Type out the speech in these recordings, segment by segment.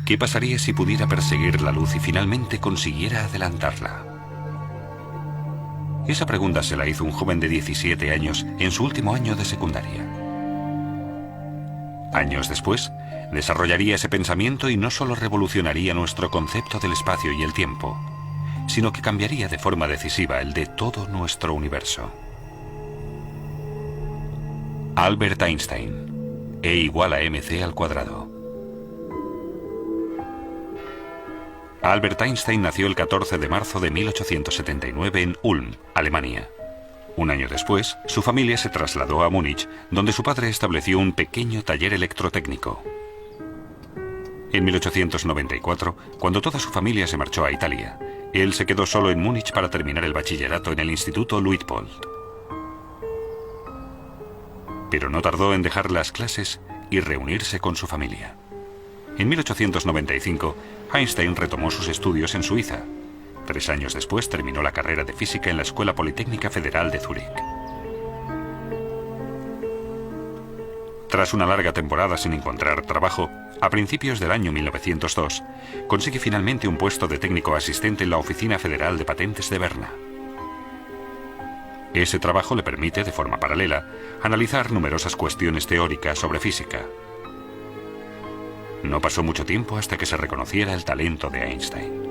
¿Qué pasaría si pudiera perseguir la luz y finalmente consiguiera adelantarla? Esa pregunta se la hizo un joven de 17 años en su último año de secundaria. Años después, desarrollaría ese pensamiento y no solo revolucionaría nuestro concepto del espacio y el tiempo, sino que cambiaría de forma decisiva el de todo nuestro universo. Albert Einstein. E igual a mc al cuadrado. Albert Einstein nació el 14 de marzo de 1879 en Ulm, Alemania. Un año después, su familia se trasladó a Múnich, donde su padre estableció un pequeño taller electrotécnico. En 1894, cuando toda su familia se marchó a Italia, él se quedó solo en Múnich para terminar el bachillerato en el Instituto Luitpold. Pero no tardó en dejar las clases y reunirse con su familia. En 1895, Einstein retomó sus estudios en Suiza. 3 años después terminó la carrera de física en la Escuela Politécnica Federal de Zúrich. Tras una larga temporada sin encontrar trabajo, a principios del año 1902, consigue finalmente un puesto de técnico asistente en la Oficina Federal de Patentes de Berna. Ese trabajo le permite, de forma paralela, analizar numerosas cuestiones teóricas sobre física. No pasó mucho tiempo hasta que se reconociera el talento de Einstein.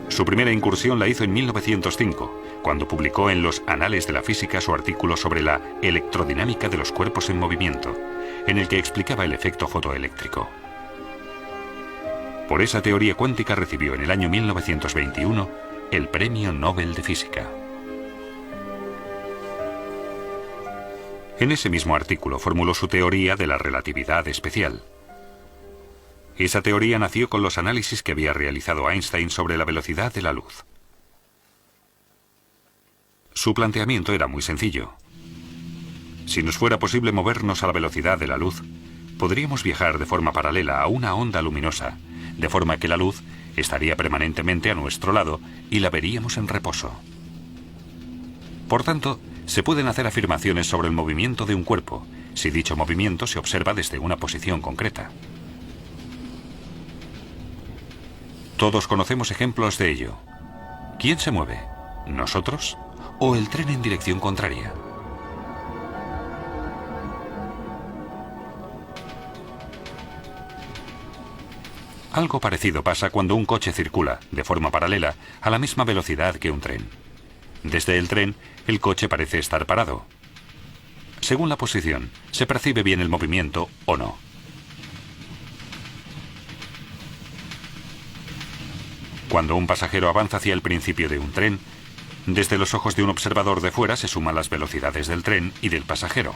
Su primera incursión la hizo en 1905, cuando publicó en los Anales de la Física su artículo sobre la electrodinámica de los cuerpos en movimiento, en el que explicaba el efecto fotoeléctrico. Por esa teoría cuántica recibió en el año 1921 el Premio Nobel de Física. En ese mismo artículo formuló su teoría de la relatividad especial. Esa teoría nació con los análisis que había realizado Einstein sobre la velocidad de la luz. Su planteamiento era muy sencillo. Si nos fuera posible movernos a la velocidad de la luz, podríamos viajar de forma paralela a una onda luminosa, de forma que la luz estaría permanentemente a nuestro lado y la veríamos en reposo. Por tanto, se pueden hacer afirmaciones sobre el movimiento de un cuerpo, si dicho movimiento se observa desde una posición concreta. Todos conocemos ejemplos de ello. ¿Quién se mueve? ¿Nosotros? ¿O el tren en dirección contraria? Algo parecido pasa cuando un coche circula, de forma paralela, a la misma velocidad que un tren. Desde el tren, el coche parece estar parado. Según la posición, se percibe bien el movimiento o no. Cuando un pasajero avanza hacia el principio de un tren, desde los ojos de un observador de fuera se suman las velocidades del tren y del pasajero.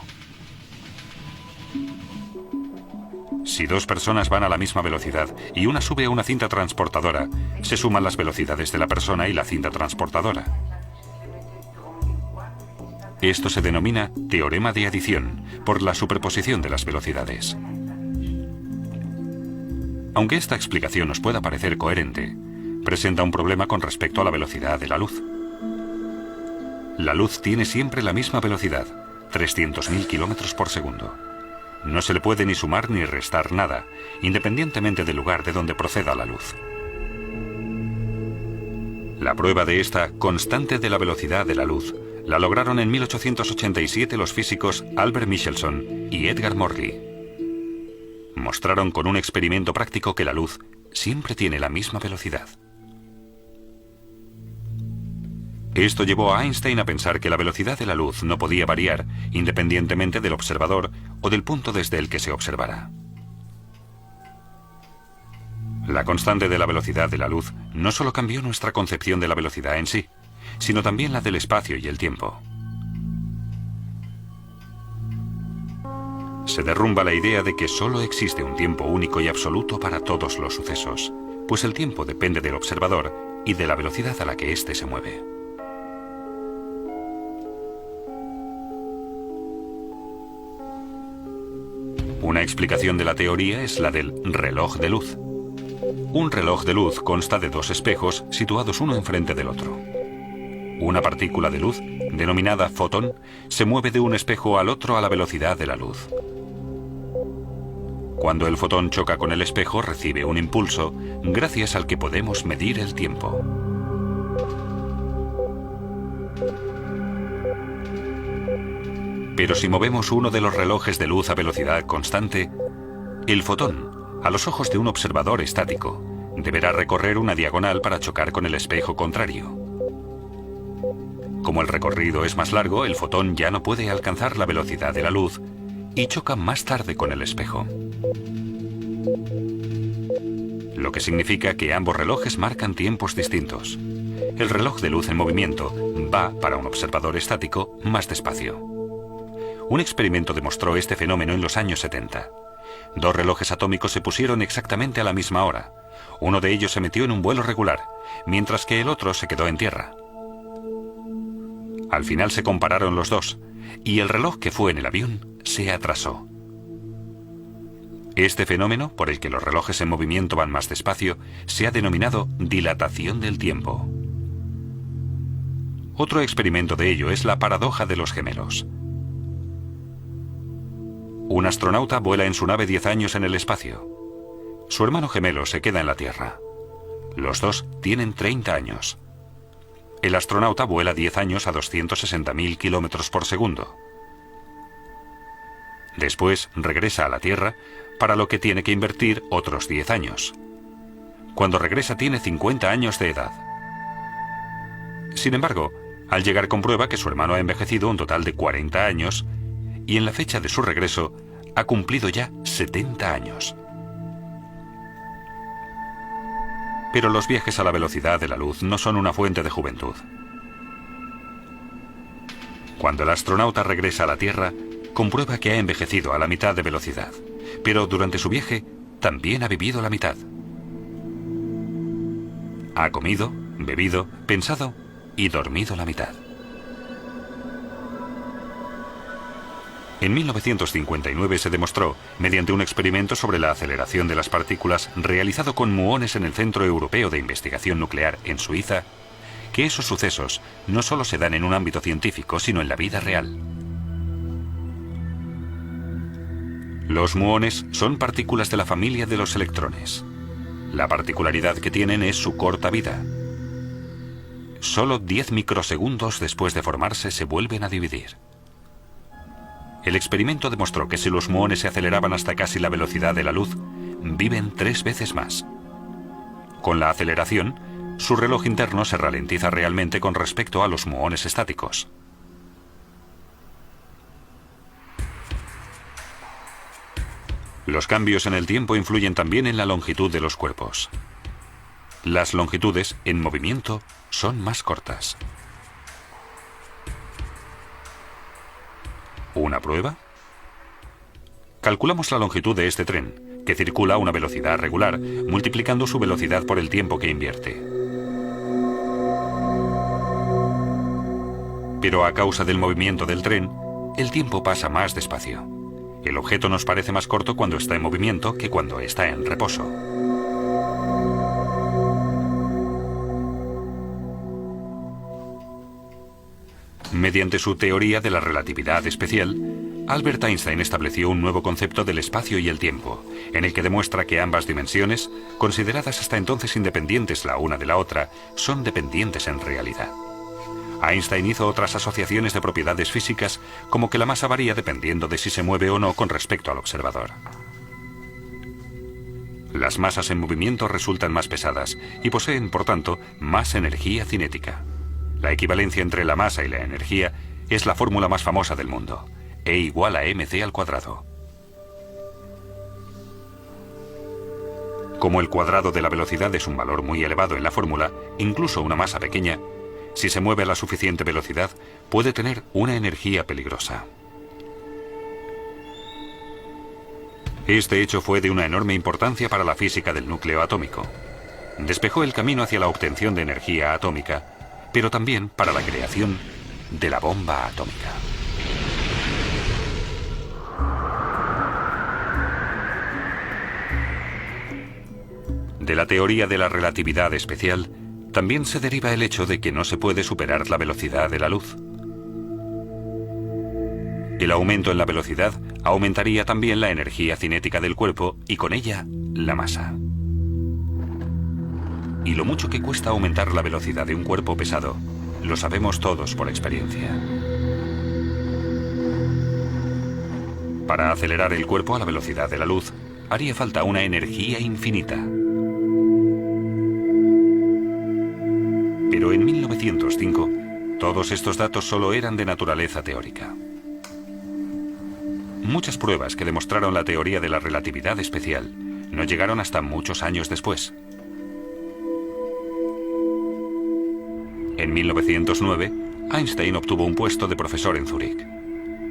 Si 2 personas van a la misma velocidad y una sube a una cinta transportadora, se suman las velocidades de la persona y la cinta transportadora. Esto se denomina teorema de adición, por la superposición de las velocidades. Aunque esta explicación nos pueda parecer coherente, presenta un problema con respecto a la velocidad de la luz. La luz tiene siempre la misma velocidad, 300.000 kilómetros por segundo. No se le puede ni sumar ni restar nada, independientemente del lugar de donde proceda la luz. La prueba de esta constante de la velocidad de la luz la lograron en 1887 los físicos Albert Michelson y Edgar Morley. Mostraron con un experimento práctico que la luz siempre tiene la misma velocidad. Esto llevó a Einstein a pensar que la velocidad de la luz no podía variar independientemente del observador o del punto desde el que se observara. La constante de la velocidad de la luz no solo cambió nuestra concepción de la velocidad en sí, sino también la del espacio y el tiempo. Se derrumba la idea de que solo existe un tiempo único y absoluto para todos los sucesos, pues el tiempo depende del observador y de la velocidad a la que éste se mueve. Una explicación de la teoría es la del reloj de luz. Un reloj de luz consta de 2 espejos situados uno enfrente del otro. Una partícula de luz, denominada fotón, se mueve de un espejo al otro a la velocidad de la luz. Cuando el fotón choca con el espejo, recibe un impulso, gracias al que podemos medir el tiempo. Pero si movemos uno de los relojes de luz a velocidad constante, el fotón, a los ojos de un observador estático, deberá recorrer una diagonal para chocar con el espejo contrario. Como el recorrido es más largo, el fotón ya no puede alcanzar la velocidad de la luz y choca más tarde con el espejo. Lo que significa que ambos relojes marcan tiempos distintos. El reloj de luz en movimiento va, para un observador estático, más despacio. Un experimento demostró este fenómeno en los años 70. Dos relojes atómicos se pusieron exactamente a la misma hora. Uno de ellos se metió en un vuelo regular, mientras que el otro se quedó en tierra. Al final se compararon los dos, y el reloj que fue en el avión se atrasó. Este fenómeno, por el que los relojes en movimiento van más despacio, se ha denominado dilatación del tiempo. Otro experimento de ello es la paradoja de los gemelos. Un astronauta vuela en su nave 10 años en el espacio. Su hermano gemelo se queda en la Tierra. Los dos tienen 30 años. El astronauta vuela 10 años a 260.000 kilómetros por segundo. Después regresa a la Tierra, para lo que tiene que invertir otros 10 años. Cuando regresa tiene 50 años de edad. Sin embargo, al llegar comprueba que su hermano ha envejecido un total de 40 años y en la fecha de su regreso ha cumplido ya 70 años. Pero los viajes a la velocidad de la luz no son una fuente de juventud. Cuando el astronauta regresa a la Tierra, comprueba que ha envejecido a la mitad de velocidad, pero durante su viaje también ha vivido la mitad. Ha comido, bebido, pensado y dormido la mitad. En 1959 se demostró, mediante un experimento sobre la aceleración de las partículas realizado con muones en el Centro Europeo de Investigación Nuclear en Suiza, que esos sucesos no solo se dan en un ámbito científico, sino en la vida real. Los muones son partículas de la familia de los electrones. La particularidad que tienen es su corta vida. Solo 10 microsegundos después de formarse se vuelven a dividir. El experimento demostró que si los muones se aceleraban hasta casi la velocidad de la luz, viven 3 veces más. Con la aceleración, su reloj interno se ralentiza realmente con respecto a los muones estáticos. Los cambios en el tiempo influyen también en la longitud de los cuerpos. Las longitudes en movimiento son más cortas. ¿Una prueba? Calculamos la longitud de este tren, que circula a una velocidad regular, multiplicando su velocidad por el tiempo que invierte. Pero a causa del movimiento del tren, el tiempo pasa más despacio. El objeto nos parece más corto cuando está en movimiento que cuando está en reposo. Mediante su teoría de la relatividad especial, Albert Einstein estableció un nuevo concepto del espacio y el tiempo, en el que demuestra que ambas dimensiones, consideradas hasta entonces independientes la una de la otra, son dependientes en realidad. Einstein hizo otras asociaciones de propiedades físicas, como que la masa varía dependiendo de si se mueve o no con respecto al observador. Las masas en movimiento resultan más pesadas y poseen, por tanto, más energía cinética. La equivalencia entre la masa y la energía es la fórmula más famosa del mundo, E igual a mc². Como el cuadrado de la velocidad es un valor muy elevado en la fórmula, incluso una masa pequeña, si se mueve a la suficiente velocidad, puede tener una energía peligrosa. Este hecho fue de una enorme importancia para la física del núcleo atómico. Despejó el camino hacia la obtención de energía atómica, pero también para la creación de la bomba atómica. De la teoría de la relatividad especial, también se deriva el hecho de que no se puede superar la velocidad de la luz. El aumento en la velocidad aumentaría también la energía cinética del cuerpo y con ella la masa. Y lo mucho que cuesta aumentar la velocidad de un cuerpo pesado, lo sabemos todos por experiencia. Para acelerar el cuerpo a la velocidad de la luz, haría falta una energía infinita. Pero en 1905, todos estos datos solo eran de naturaleza teórica. Muchas pruebas que demostraron la teoría de la relatividad especial no llegaron hasta muchos años después. En 1909, Einstein obtuvo un puesto de profesor en Zúrich.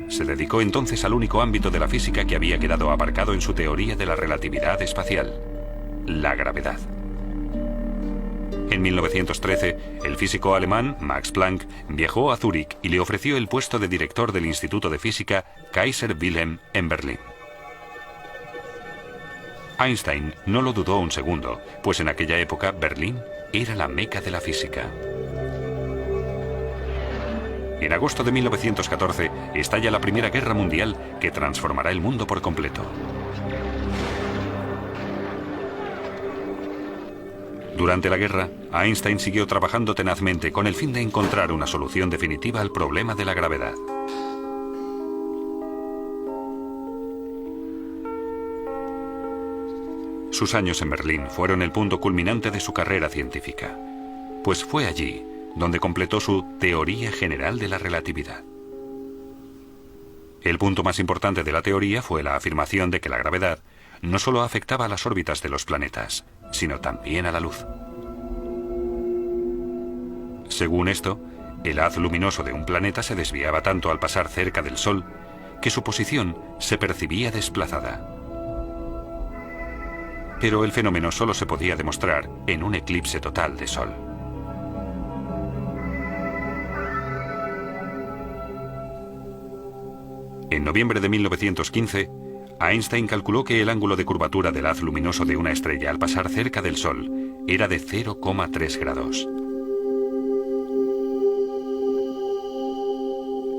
Se dedicó entonces al único ámbito de la física que había quedado aparcado en su teoría de la relatividad espacial, la gravedad. En 1913, el físico alemán Max Planck viajó a Zúrich y le ofreció el puesto de director del Instituto de Física Kaiser Wilhelm en Berlín. Einstein no lo dudó un segundo, pues en aquella época Berlín era la meca de la física. En agosto de 1914 estalla la Primera Guerra Mundial que transformará el mundo por completo. Durante la guerra, Einstein siguió trabajando tenazmente con el fin de encontrar una solución definitiva al problema de la gravedad. Sus años en Berlín fueron el punto culminante de su carrera científica, pues fue allí donde completó su teoría general de la relatividad. El punto más importante de la teoría fue la afirmación de que la gravedad no solo afectaba a las órbitas de los planetas, sino también a la luz. Según esto, el haz luminoso de un planeta se desviaba tanto al pasar cerca del Sol que su posición se percibía desplazada. Pero el fenómeno solo se podía demostrar en un eclipse total de Sol. En noviembre de 1915, Einstein calculó que el ángulo de curvatura del haz luminoso de una estrella al pasar cerca del Sol era de 0,3 grados.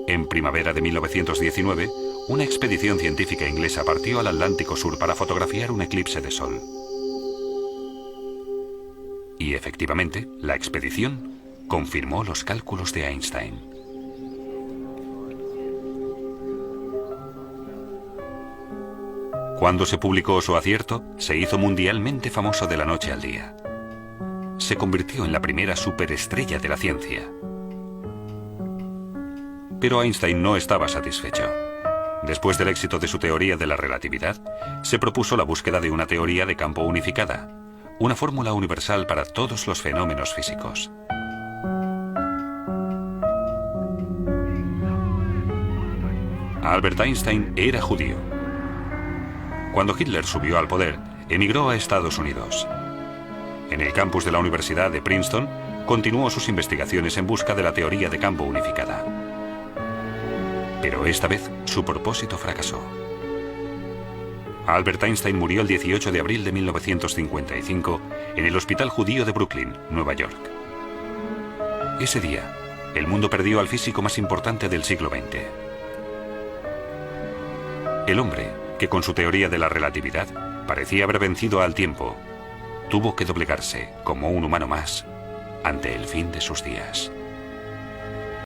En primavera de 1919, una expedición científica inglesa partió al Atlántico Sur para fotografiar un eclipse de Sol. Y efectivamente, la expedición confirmó los cálculos de Einstein. Cuando se publicó su acierto, se hizo mundialmente famoso de la noche al día. Se convirtió en la primera superestrella de la ciencia. Pero Einstein no estaba satisfecho. Después del éxito de su teoría de la relatividad, se propuso la búsqueda de una teoría de campo unificada, una fórmula universal para todos los fenómenos físicos. Albert Einstein era judío. Cuando Hitler subió al poder, emigró a Estados Unidos. En el campus de la Universidad de Princeton, continuó sus investigaciones en busca de la teoría de campo unificada. Pero esta vez, su propósito fracasó. Albert Einstein murió el 18 de abril de 1955 en el Hospital Judío de Brooklyn, Nueva York. Ese día, el mundo perdió al físico más importante del siglo XX. El hombre, que con su teoría de la relatividad parecía haber vencido al tiempo, tuvo que doblegarse como un humano más ante el fin de sus días.